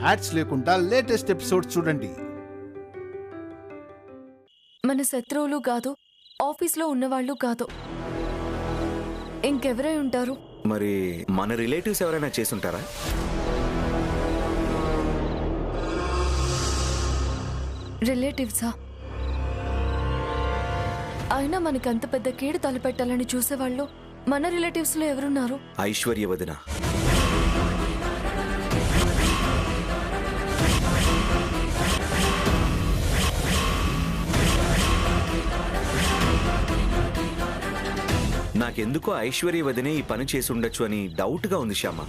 Ads లేకుండా latest episode చూడండి. మన శత్రువులు కాదు, ఆఫీస్లో ఉన్నవాళ్ళు కాదు, ఇంకెవరై ఉంటారు? మరి మన రిలేటివ్స్ ఎవరైనా చేసుంటారా? రిలేటివ్సా? అయినా మనకంత పెద్ద కీడు తలపెట్టాలని చూసేవాళ్ళు మన రిలేటివ్స్లో ఎవరున్నారు? ఐశ్వర్య వదిన. నాకెందుకో ఐశ్వర్య వదినే ఈ పని చేసి ఉండొచ్చు అని డౌట్గా ఉంది శ్యామ.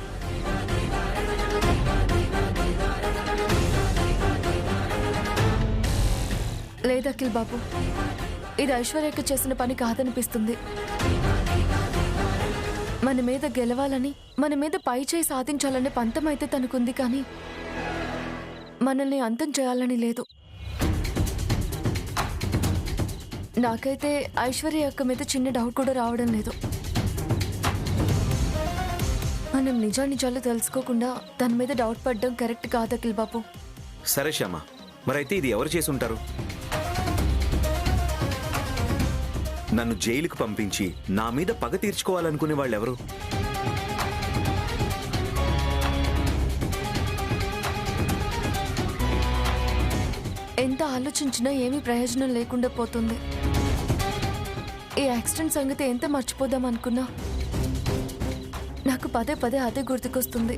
లేదు అఖిల్ బాబు, ఇది ఐశ్వర్యకి చేసిన పని కాదనిపిస్తుంది. మన మీద గెలవాలని, మన మీద పై చేయి సాధించాలనే పంతం అయితే తనకుంది, కానీ మనల్ని అంతం చేయాలని లేదు. నాకైతే ఐశ్వర్య యొక్క మీద చిన్న డౌట్ కూడా రావడం లేదు. మనం నిజాలు తెలుసుకోకుండా తన మీద డౌట్ పడడం కరెక్ట్ కాదు అఖిల్ బాబు. సరే శ్యామ, మరైతే ఇది ఎవరు చేసి ఉంటారు? నన్ను జైలుకు పంపించి నా మీద పగ తీర్చుకోవాలనుకునే వాళ్ళు ఎవరు? ఎంత ఆలోచించినా ఏమీ ప్రయోజనం లేకుండా పోతుంది. ఈ యాక్సిడెంట్ సంగతి ఎంత మర్చిపోదాం అనుకున్నా నాకు పదే పదే అదే గుర్తుకొస్తుంది.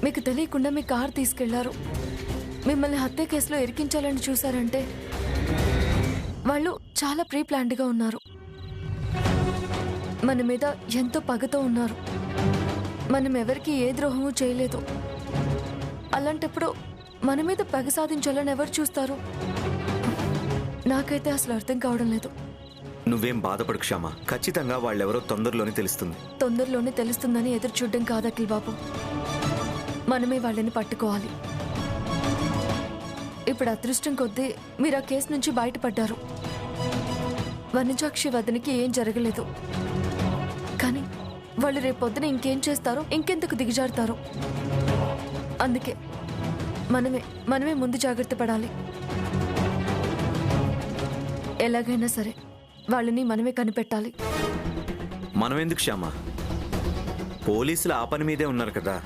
మీకు తెలియకుండా మీ కారు తీసుకెళ్లారు, మిమ్మల్ని హత్య కేసులో ఇరికించాలని చూశారంటే వాళ్ళు చాలా ప్రీ ప్లాన్డ్గా ఉన్నారు. మన మీద ఎంతో పగతో ఉన్నారు. మనం ఎవరికి ఏ ద్రోహము చేయలేదు. అలాంటప్పుడు మన మీద పగ సాధించాలని ఎవరు చూస్తారు? నాకైతే అసలు అర్థం కావడం లేదు. నువ్వేం బాధపడకు క్షమ, ఖచ్చితంగా వాళ్ళెవరో తొందరలోనే తెలుస్తుంది. తొందరలోనే తెలుస్తుందని ఎదురు చూడడం కాదు అఖిల్ బాబు, మనమే వాళ్ళని పట్టుకోవాలి. ఇప్పుడు అదృష్టం కొద్దీ మీరు ఆ కేసు నుంచి బయటపడ్డారు. వనజాక్షి వదనికి ఏం జరగలేదు, కానీ వాళ్ళు రేపొద్దున ఇంకేం చేస్తారో, ఇంకెందుకు దిగజారుతారో. అందుకే మనమే ముందు జాగ్రత్త పడాలి. ఎలాగైనా సరే వాళ్ళని మనమే కనిపెట్టాలి. మనమెందుకు శ్యామ, పోలీసులు ఆ పని మీదే ఉన్నారు కదా,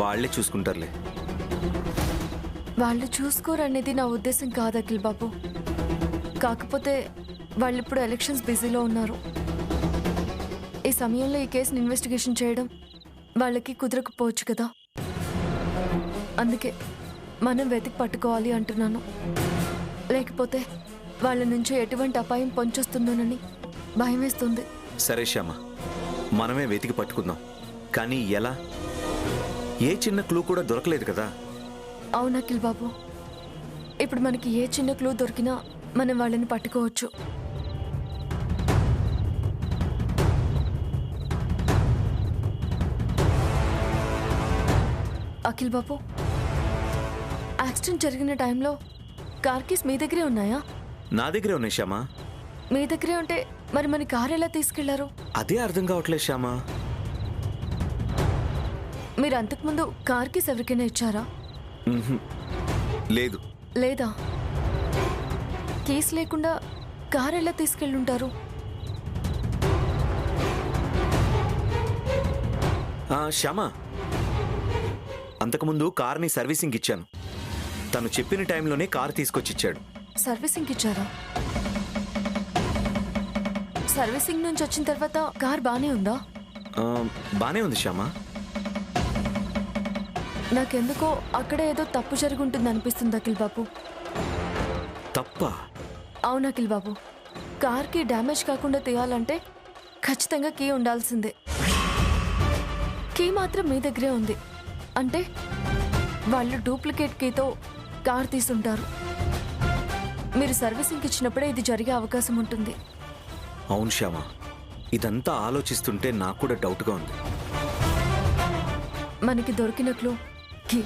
వాళ్లే చూసుకుంటారులే. వాళ్ళు చూసుకోరనేది నా ఉద్దేశం కాదు అఖిల్ బాబు. కాకపోతే వాళ్ళు ఇప్పుడు ఎలక్షన్స్ బిజీలో ఉన్నారు. ఈ సమయంలో ఈ కేసుని ఇన్వెస్టిగేషన్ చేయడం వాళ్ళకి కుదరకపోవచ్చు కదా. అందుకే మనం వెతికి పట్టుకోవాలి అంటున్నాను. లేకపోతే వాళ్ళ నుంచి ఎటువంటి అపాయం పొంచొస్తుందోనని భయం వేస్తుంది. సరే శ్యామ, మనమే వెతికి పట్టుకుందాం. కానీ ఎలా? ఏ చిన్న క్లూ కూడా దొరకలేదు కదా. అవును అఖిల్ బాబు, ఇప్పుడు మనకి ఏ చిన్న క్లూ దొరికినా మనం వాళ్ళని పట్టుకోవచ్చు. అఖిల్ బాబు, యాక్సిడెంట్ జరిగిన టైంలో కార్ కీస్ మీ దగ్గరే ఉన్నాయా? నా దగ్గరే ఉన్నాయి శ్యామ. మీ దగ్గరే ఉంటే మరి మన కార్ ఎలా తీసుకెళ్లారు? అదే అర్థం కావట్లేదు శ్యామ. మీరు అంతకుముందు కార్ కీస్ ఎవరికైనా ఇచ్చారా? లేదు. లేదా? కీస్ లేకుండా కార్ ఎలా తీసుకెళ్ళుంటారు? శ్యామ, అంతకుముందు కార్ని సర్వీసింగ్ ఇచ్చాను. తను చెప్పిన టైంలోనే కార్ తీసుకొచ్చిచ్చాడు. సర్వీసింగ్ ఇచ్చారా? సర్వీసింగ్ నుంచి వచ్చిన తర్వాత కార్ బానే ఉందా? బానే ఉంది శ్యామ. నాకెందుకో అక్కడ ఏదో తప్పు జరుగుంటుంది అనిపిస్తుంది అఖిల్ బాబు. తప్ప? అవును అఖిల్ బాబు, కార్కి డ్యామేజ్ కాకుండా తీయాలంటే ఖచ్చితంగా కీ ఉండాల్సిందే. కీ మాత్రం మీ దగ్గరే ఉంది అంటే వాళ్ళు డూప్లికేట్ కీతో కార్ తీసుంటారు. మీరు సర్వీసింగ్ ఇచ్చినప్పుడే ఇది జరిగే అవకాశం ఉంటుంది. అవును శ్యామ, ఇదంతా ఆలోచిస్తుంటే నాకు కూడా డౌట్గా ఉంది. మనకి దొరికిన క్లూ కీ.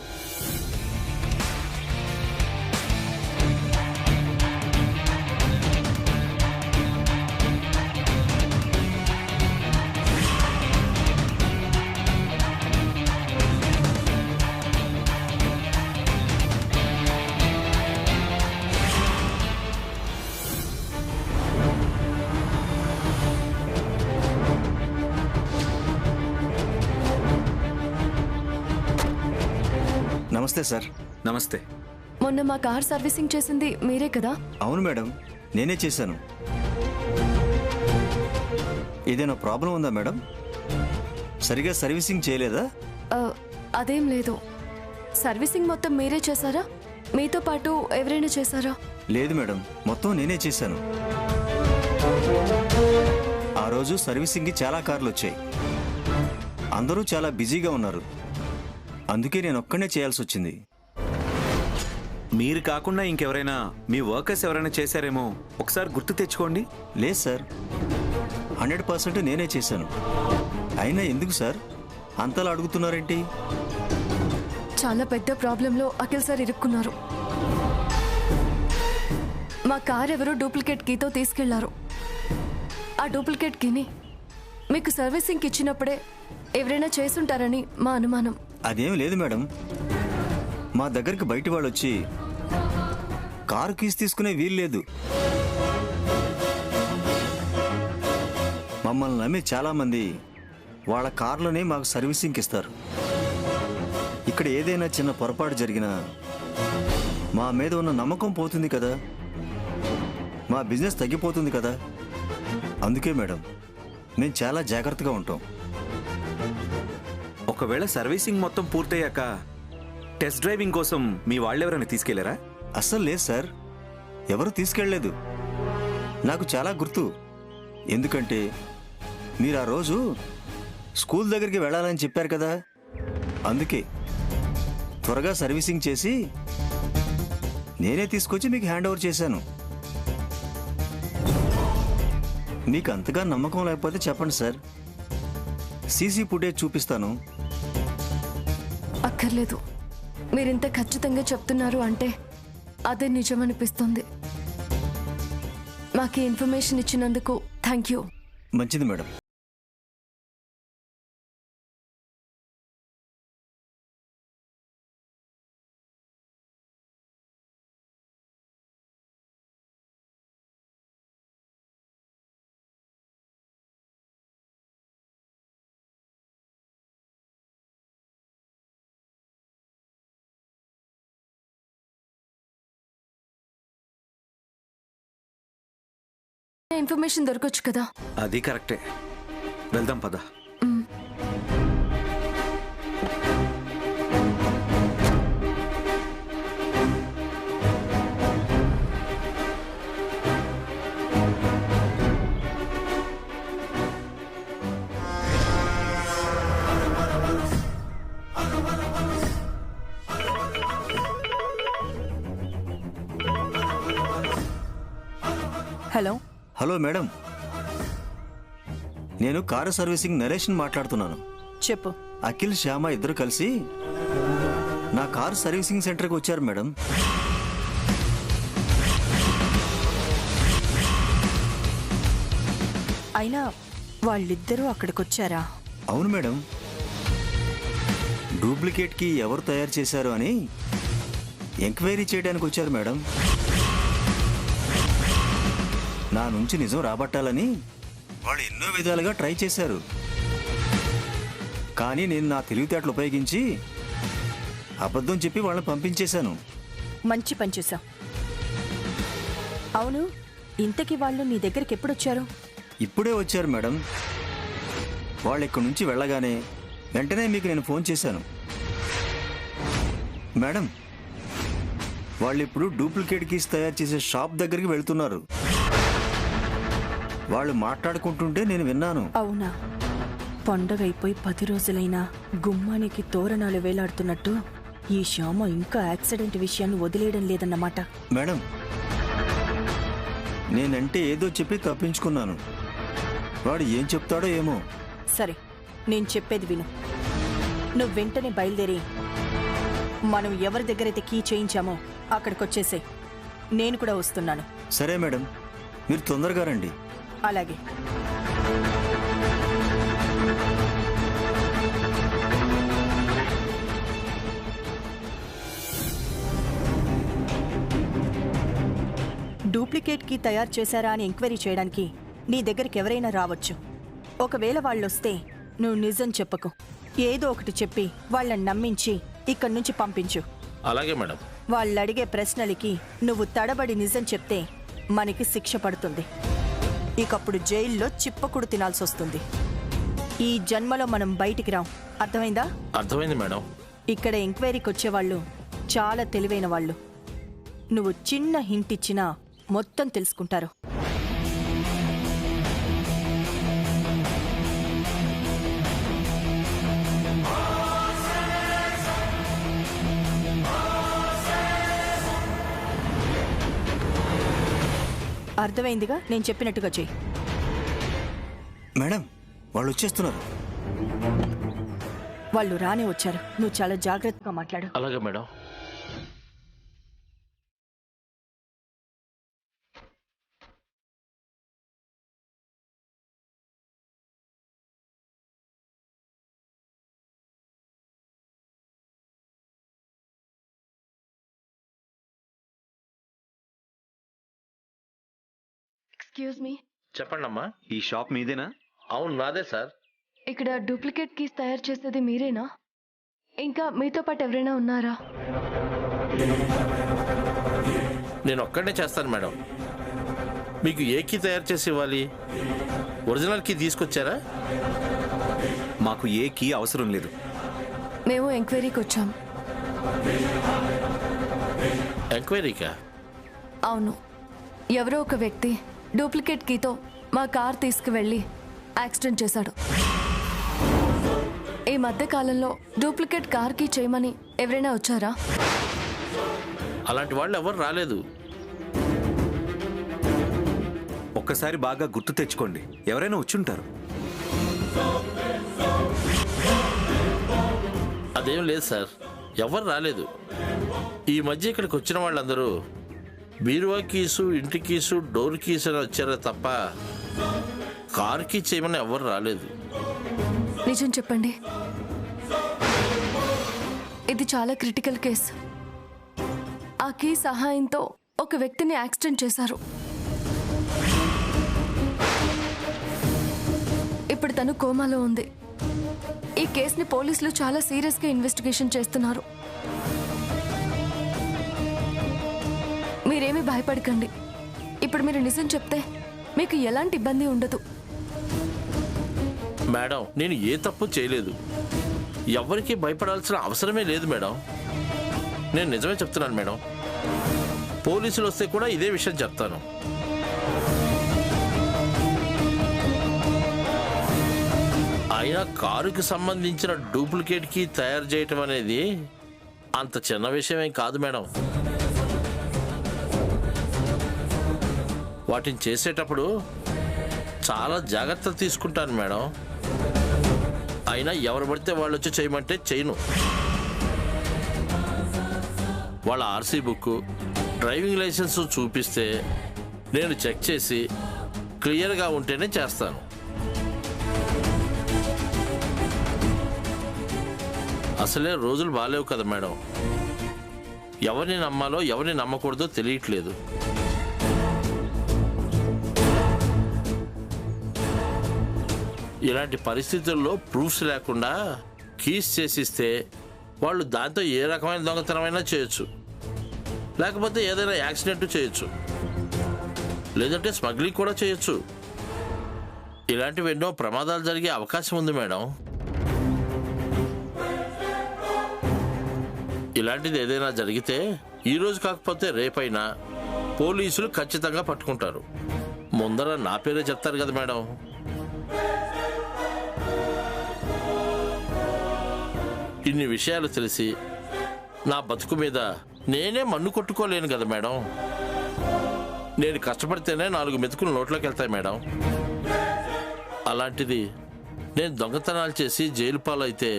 నమస్తే సార్. నమస్తే. మొన్న మా కార్ సర్వీసింగ్ చేసింది మీరే కదా? అవును మేడం, నేనే చేశాను. ఏదైనా ప్రాబ్లం ఉందా మేడం? సరిగా సర్వీసింగ్ చేయలేదా? అదేం లేదు. సర్వీసింగ్ మొత్తం మీరే చేశారా? మీతో పాటు ఎవరైనా చేశారా? లేదు మేడం, మొత్తం నేనే చేశాను. ఆ రోజు సర్వీసింగ్కి చాలా కార్లు వచ్చాయి. అందరూ చాలా బిజీగా ఉన్నారు. అందుకే నేను ఒక్కనే చేయాల్సి వచ్చింది. మీరు కాకుండా ఇంకెవరైనా మీ వర్కర్స్ ఎవరైనా చేశారేమో ఒకసారి గుర్తు తెచ్చుకోండి. లేదు సార్, 100% నేనే చేశాను. అయినా ఎందుకు సార్ అంతలా అడుగుతున్నారేంటి? చాలా పెద్ద ప్రాబ్లంలో అఖిల్ సార్ ఇరుక్కున్నారు. మా కార్ ఎవరో డూప్లికేట్ కీతో తీసుకెళ్లారు. ఆ డూప్లికేట్ కీని మీకు సర్వీసింగ్కి ఇచ్చినప్పుడే ఎవరైనా చేసుంటారని మా అనుమానం. అదేం లేదు మేడం, మా దగ్గరికి బయట వాళ్ళు వచ్చి కారు కీస్ తీసుకునే వీలు లేదు. మమ్మల్ని నమ్మి చాలామంది వాళ్ళ కార్లోనే మాకు సర్వీసింగ్కి ఇస్తారు. ఇక్కడ ఏదైనా చిన్న పొరపాటు జరిగినా మా మీద ఉన్న నమ్మకం పోతుంది కదా, మా బిజినెస్ తగ్గిపోతుంది కదా. అందుకే మేడం మేము చాలా జాగ్రత్తగా ఉంటాం. ఒకవేళ సర్వీసింగ్ మొత్తం పూర్తయ్యాక టెస్ట్ డ్రైవింగ్ కోసం మీ వాళ్ళెవరైనా తీసుకెళ్లారా? అస్సలు లేదు సార్, ఎవరు తీసుకెళ్ళలేదు. నాకు చాలా గుర్తు. ఎందుకంటే మీరు ఆ రోజు స్కూల్ దగ్గరికి వెళ్ళాలని చెప్పారు కదా, అందుకే త్వరగా సర్వీసింగ్ చేసి నేనే తీసుకొచ్చి మీకు హ్యాండ్ ఓవర్ చేశాను. మీకు అంతగా నమ్మకం లేకపోతే చెప్పండి సార్, సీసీ ఫుటేజ్ చూపిస్తాను. అక్కర్లేదు, మీరింత ఖచ్చితంగా చెప్తున్నారు అంటే అదే నిజమనిపిస్తుంది. మాకు ఇన్ఫర్మేషన్ ఇచ్చినందుకు థ్యాంక్ యూ. మంచిది మేడం. ఇన్ఫర్మేషన్ దొరకొచ్చు కదా. అది కరెక్టే, వెళ్దాం పద. హలో హలో మేడం, నేను కారు సర్వీసింగ్ నరేషన్ మాట్లాడుతున్నాను. చెప్పు. అఖిల్, శ్యామ ఇద్దరు కలిసి నా కారు సర్వీసింగ్ సెంటర్కి వచ్చారు మేడం. అయినా వాళ్ళిద్దరూ అక్కడికొచ్చారా? అవును మేడం, డూప్లికేట్కి ఎవరు తయారు చేశారు అని ఎంక్వైరీ చేయడానికి వచ్చారు మేడం. నా నుంచి నిజం రాబట్టాలని వాళ్ళు ఎన్నో విధాలుగా ట్రై చేశారు. కానీ నేను నా తెలివితేటలు ఉపయోగించి అబద్ధం చెప్పి వాళ్ళని పంపించేశాను. మంచి పని చేశావు. అవును, ఇంతకీ వాళ్ళు నీ దగ్గరికి ఎప్పుడొచ్చారు? ఇప్పుడే వచ్చారు మేడం. వాళ్ళు ఇక్కడి నుంచి వెళ్ళగానే వెంటనే మీకు నేను ఫోన్ చేశాను. మేడం, వాళ్ళు ఇప్పుడు డూప్లికేట్ కీస్ తయారు చేసే షాప్ దగ్గరికి వెళ్తున్నారు. వాళ్ళు మాట్లాడుకుంటుంటే నేను విన్నాను. అవునా? పండగ అయిపోయి 10 రోజులైనా గుమ్మానికి తోరణాలు వేలాడుతున్నట్టు ఈ శ్యామ ఇంకా యాక్సిడెంట్ విషయాన్ని వదిలేయడం లేదన్నమాట. మేడం, నేనంటే ఏదో చెప్పి తప్పించుకున్నాను. వాడు ఏం చెప్తాడో ఏమో. సరే, నేను చెప్పేది విను. నువ్వు వెంటనే బయలుదేరి మనం ఎవరి దగ్గరైతే కీ చేయించామో అక్కడికొచ్చేసే. నేను కూడా వస్తున్నాను. సరే మేడం, మీరు తొందరగా రండి. అలాగే. డూప్లికేట్ కీ తయారు చేశారా అని ఎంక్వైరీ చేయడానికి నీ దగ్గరికి ఎవరైనా రావచ్చు. ఒకవేళ వాళ్ళొస్తే నువ్వు నిజం చెప్పకు, ఏదో ఒకటి చెప్పి వాళ్ళని నమ్మించి ఇక్కడి నుంచి పంపించు. అలాగే మేడం. వాళ్ళు అడిగే ప్రశ్నలకి నువ్వు తడబడి నిజం చెప్తే మనకి శిక్ష పడుతుంది. ఇకప్పుడు జైల్లో చిప్పకుడు తినాల్సి వస్తుంది. ఈ జన్మలో మనం బయటికి రాం. అర్థమైందా? అర్థమైంది మేడం. ఇక్కడ ఎంక్వైరీకి వచ్చేవాళ్ళు చాలా తెలివైన వాళ్ళు. నువ్వు చిన్న హింట్ ఇచ్చినా మొత్తం తెలుసుకుంటారు. అర్థమైందిగా? నేను చెప్పినట్టుగా చెయ్యి. మేడం, వాళ్ళు వచ్చేస్తున్నారు. వాళ్ళు రానే వచ్చారు. నువ్వు చాలా జాగ్రత్తగా మాట్లాడు. అలాగే మేడం. ఎక్స్క్యూజ్ మీ, చెప్పండి అమ్మా. ఈ షాప్ మీదేనా? అవును, నాదే సార్. ఇక్కడ డూప్లికేట్ కీస్ తయారు చేసేది మీరేనా? ఇంకా మీతో పాటు ఎవరైనా ఉన్నారా? నేను ఒక్కడనే చేస్తాను మేడం. మీకు ఏ కీ తయారు చేసి ఇవ్వాలి? ఒరిజినల్ కీ తీసుకొచ్చారా? మాకు ఏ కీ అవసరం లేదు. మేము ఎంక్వైరీకి వచ్చాం. ఎంక్వైరీకా? అవును, ఎవరో ఒక వ్యక్తి డూప్లికేట్ కీతో మా కార్ తీసుకువెళ్ళి యాక్సిడెంట్ చేశాడు. ఈ మధ్య కాలంలో డూప్లికేట్ కార్ కీ చేయమని ఎవరైనా వచ్చారా? అలాంటి వాళ్ళు ఎవరు రాలేదు. ఒక్కసారి బాగా గుర్తు తెచ్చుకోండి, ఎవరైనా వచ్చుంటారు. అదేం లేదు సార్, ఎవరు రాలేదు. ఈ మధ్య ఇక్కడికి వచ్చిన వాళ్ళందరూ బీరువా కీసు, ఇంటి కీసు, డోర్ కీసు అని వచ్చారా తప్ప కార్ కీ చేయమని ఎవరు రాలేదు. నిజం చెప్పండి, ఇది చాలా క్రిటికల్ కేసు. ఆ కీ సహాయంతో ఒక వ్యక్తిని యాక్సిడెంట్ చేశారు. ఇప్పుడు తను కోమాలో ఉంది. ఈ కేసుని పోలీసులు చాలా సీరియస్గా ఇన్వెస్టిగేషన్ చేస్తున్నారు. మీరేమీ భయపడకండి. ఇప్పుడు మీరు నిజం చెప్తే మీకు ఎలాంటి ఇబ్బంది ఉండదు. మేడం, నేను ఏ తప్పు చేయలేదు. ఎవరికి భయపడాల్సిన అవసరమే లేదు మేడం. నేను నిజమే చెప్తున్నాను మేడం. పోలీసులు వస్తే కూడా ఇదే విషయం చెప్తాను. అయినా కారుకి సంబంధించిన డూప్లికేట్ కీ తయారు చేయటం అనేది అంత చిన్న విషయమేం కాదు మేడం. వాటిని చేసేటప్పుడు చాలా జాగ్రత్తలు తీసుకుంటాను మేడం. అయినా ఎవరు పడితే వాళ్ళు వచ్చి చేయమంటే చేయను. వాళ్ళ ఆర్సీ బుక్, డ్రైవింగ్ లైసెన్స్ చూపిస్తే నేను చెక్ చేసి క్లియర్గా ఉంటేనే చేస్తాను. అసలే రోజులు బాగాలేవు కదా మేడం. ఎవరిని నమ్మాలో ఎవరిని నమ్మకూడదో తెలియట్లేదు. ఇలాంటి పరిస్థితుల్లో ప్రూఫ్స్ లేకుండా కీస్ చేసిస్తే వాళ్ళు దాంతో ఏ రకమైన దొంగతనమైనా చేయొచ్చు, లేకపోతే ఏదైనా యాక్సిడెంట్ చేయొచ్చు, లేదంటే స్మగ్లింగ్ కూడా చేయొచ్చు. ఇలాంటివి ఎన్నో ప్రమాదాలు జరిగే అవకాశం ఉంది మేడం. ఇలాంటిది ఏదైనా జరిగితే ఈరోజు కాకపోతే రేపైనా పోలీసులు ఖచ్చితంగా పట్టుకుంటారు. ముందర నా పేరే చెప్తారు కదా మేడం. ఇన్ని విషయాలు తెలిసి నా బతుకు మీద నేనే మన్ను కొట్టుకోలేను కదా మేడం. నేను కష్టపడితేనే 4 మెతుకులు నోట్లోకి వెళ్తాయి మేడం. అలాంటిది నేను దొంగతనాలు చేసి జైలు పాలైతే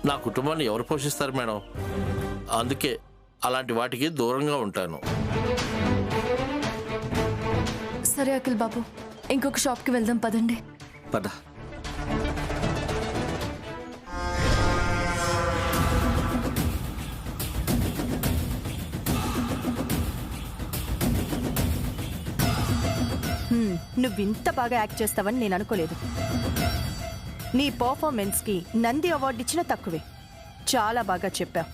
నా కుటుంబాన్ని ఎవరు పోషిస్తారు మేడం? అందుకే అలాంటి వాటికి దూరంగా ఉంటాను. సరే అఖిల్ బాబు, ఇంకొక షాప్కి వెళ్దాం పదండి. పద. నువ్వింత బాగా యాక్ట్ చేస్తావని నేను అనుకోలేదు. నీ పర్ఫార్మెన్స్కి నంది అవార్డు ఇచ్చినా తక్కువే. చాలా బాగా చెప్పావు.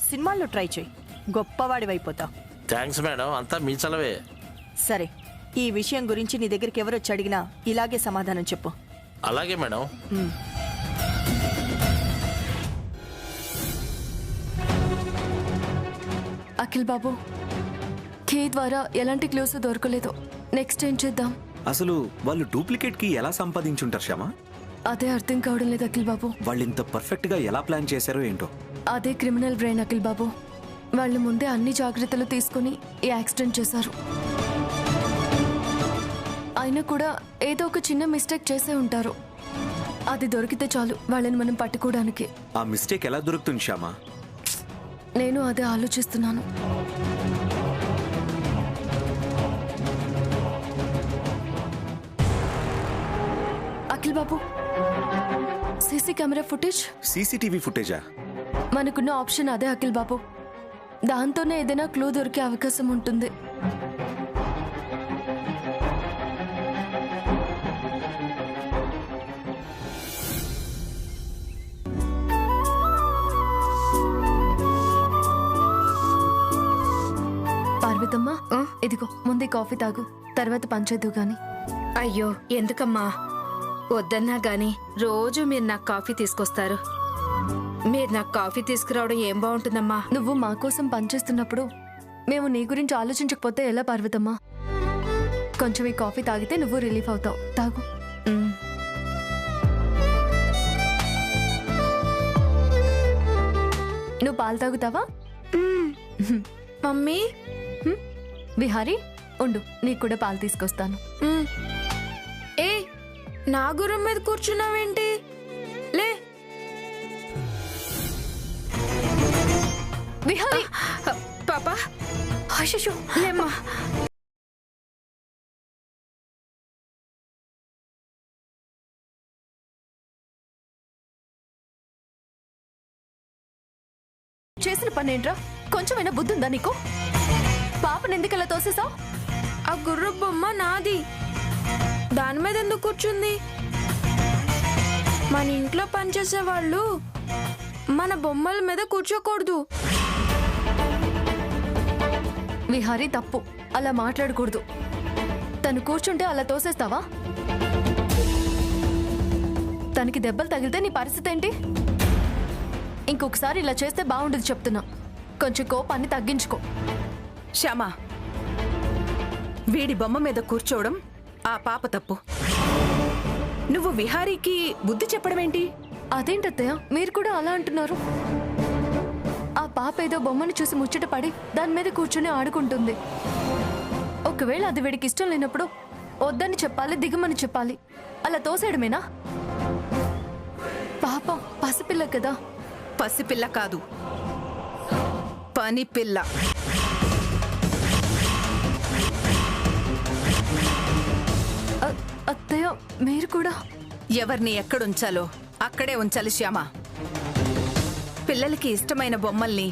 సినిమాల్లో ట్రై చేయి, గొప్పవాడివైపోతావు. థ్యాంక్స్ మేడం, అంతా మీ చలవే. సరే, ఈ విషయం గురించి నీ దగ్గరికి ఎవరొచ్చి అడిగినా ఇలాగే సమాధానం చెప్పు. అలాగే మేడం. అఖిల్ బాబు, కే ద్వారా ఎలాంటి క్లూస్ దొరకలేదు. నెక్స్ట్ ఏం చేద్దాం? అసలు వాళ్ళు డూప్లికేట్ కి ఎలా సంపాదించుంటారు శ్యామా? అదే అర్థం కావడం లేదు అఖిల్ బాబు. వాళ్ళు ఇంత పర్ఫెక్ట్ గా ఎలా ప్లాన్ చేశారో ఏంటో. అదే క్రిమినల్ బ్రెయిన్ అఖిల్ బాబు. వాళ్ళు ముందే అన్ని జాగ్రత్తలు తీసుకుని ఈ యాక్సిడెంట్ చేశారు. అయినా కూడా ఏదో ఒక చిన్న మిస్టేక్ చేసే ఉంటారు. అది దొరికితే చాలు వాళ్ళని మనం పట్టుకోవడానికి. ఆ మిస్టేక్ ఎలా దొరుకుతుంది శ్యామా? నేను అదే ఆలోచిస్తున్నాను. అఖిల్ బాబు, సీసీ కెమెరా ఫుటేజ్. సీసీటీవీ ఫుటేజా? మనకున్న ఆప్షన్ అదే అఖిల్ బాబు. దాంతోనే ఏదైనా క్లూ దొరికే అవకాశం ఉంటుంది. పార్వతమ్మ, ఇదిగో ముందే కాఫీ తాగు, తర్వాత పంచేద్దు గాని. అయ్యో ఎందుకమ్మా, వద్దన్నా గాని రోజు మీరు నాకు కాఫీ తీసుకొస్తారు. మీరు నాకు కాఫీ తీసుకురావడం ఏం బాగుంటుందమ్మా. నువ్వు మా కోసం పనిచేస్తున్నప్పుడు మేము నీ గురించి ఆలోచించకపోతే ఎలా పార్వతమ్మ? కొంచెం ఈ కాఫీ తాగితే నువ్వు రిలీఫ్ అవుతావు. తాగు. నువ్వు పాలు తాగుతావా? మమ్మీ. విహారీ, ఉండు, నీకు కూడా పాలు తీసుకొస్తాను. ఏ, నా గుర్రం మీద కూర్చున్నావేంటి? లే. విహారీ, పాపా, అయ్యో, లేమ్మా. చేసిన పని ఏంట్రా? కొంచెమైనా బుద్ధి ఉందా నీకు? పాపను ఎందుకలా తోసేసావు? ఆ గుర్ర బొమ్మ నాది, దాని మీద ఎందుకు కూర్చుంది? మన ఇంట్లో పనిచేసే వాళ్ళు మన బొమ్మల మీద కూర్చోకూడదు. విహారీ, తప్పు, అలా మాట్లాడకూడదు. తను కూర్చుంటే అలా తోసేస్తావా? తనకి దెబ్బలు తగిలితే నీ పరిస్థితి ఏంటి? ఇంకొకసారి ఇలా చేస్తే బాగుండదు చెప్తున్నా. కొంచెం కోపాన్ని తగ్గించుకో. శ్యామా, వీడి బొమ్మ మీద కూర్చోవడం ఆ పాప తప్పు. నువ్వు విహారీకి బుద్ధి చెప్పడమేంటి? అదేంటత్తయ్య, మీరు కూడా అలా అంటున్నారు? ఆ పాప ఏదో బొమ్మను చూసి ముచ్చట పడి దాని మీద కూర్చుని ఆడుకుంటుంది. ఒకవేళ అది వీడికి ఇష్టం లేనప్పుడు వద్దని చెప్పాలి, దిగమని చెప్పాలి. అలా తోసేయడమేనా? పాపం పసిపిల్ల కదా. పసిపిల్ల కాదు, పని పిల్ల. అత్తయ్య, మీరు కూడా. ఎవరిని ఎక్కడుంచాలో అక్కడే ఉంచాలి శ్యామ. పిల్లలకి ఇష్టమైన బొమ్మల్ని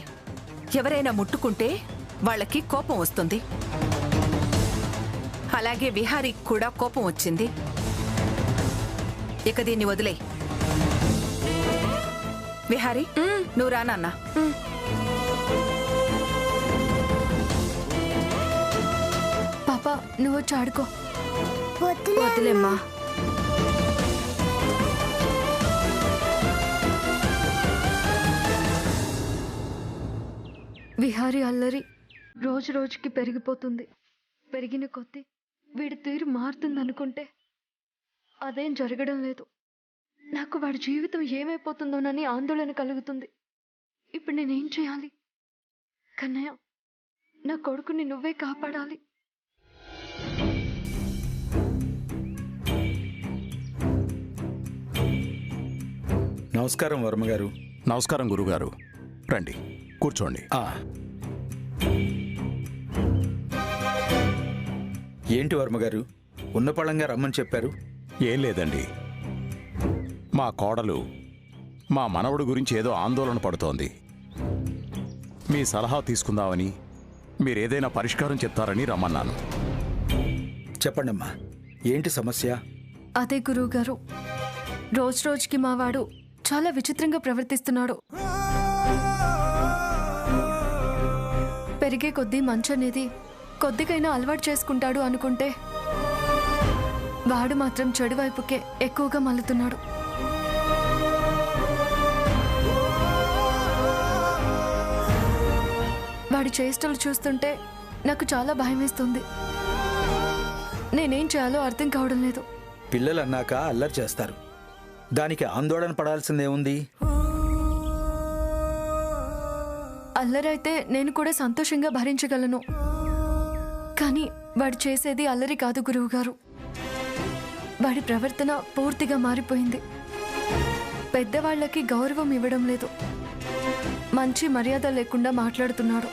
ఎవరైనా ముట్టుకుంటే వాళ్ళకి కోపం వస్తుంది. అలాగే విహారీకి కూడా కోపం వచ్చింది. ఇక దీన్ని వదిలే. విహారీ, నువ్వు రా నాన్న. పాప, నువ్వు వచ్చి ఆడుకో. వదిలేమ్మా. విహారీ అల్లరి రోజు రోజుకి పెరిగిపోతుంది. పెరిగిన కొద్దీ వీడి తీరు మారుతుందనుకుంటే అదేం జరగడం లేదు. నాకు వాడి జీవితం ఏమైపోతుందోనని ఆందోళన కలుగుతుంది. ఇప్పుడు నేనేం చేయాలి? కన్నయ్య, నా కొడుకుని నువ్వే కాపాడాలి. నమస్కారం వర్మగారు. నమస్కారం గురుగారు. రండి, కూర్చోండి. ఏంటి వర్మగారు, ఉన్నపళంగా రమ్మని చెప్పారు? ఏం లేదండి, మా కోడలు మా మనవడు గురించి ఏదో ఆందోళన పడుతోంది. మీ సలహా తీసుకుందామని, మీరేదైనా పరిష్కారం చెప్తారని రమ్మన్నాను. చెప్పండమ్మా, ఏంటి సమస్య? అదే గురువుగారు, రోజు రోజుకి మా వాడు చాలా విచిత్రంగా ప్రవర్తిస్తున్నాడు. పెరిగే కొద్దీ మంచు అనేది కొద్దిగైనా అలవాటు చేసుకుంటాడు అనుకుంటే వాడు మాత్రం చెడు వైపుకే ఎక్కువగా మల్లుతున్నాడు. వాడి చేష్టలు చూస్తుంటే నాకు చాలా భయమేస్తుంది. నేనేం చేయాలో అర్థం కావడం లేదు. పిల్లలు అన్నాక అల్లరి చేస్తారు, దానికి ఆందోళన పడాల్సిందేముంది? అల్లరైతే నేను కూడా సంతోషంగా భరించగలను, కానీ వాడు చేసేది అల్లరి కాదు గురువుగారు. వాడి ప్రవర్తన పూర్తిగా మారిపోయింది. పెద్దవాళ్ళకి గౌరవం ఇవ్వడం లేదు, మంచి మర్యాద లేకుండా మాట్లాడుతున్నాడు.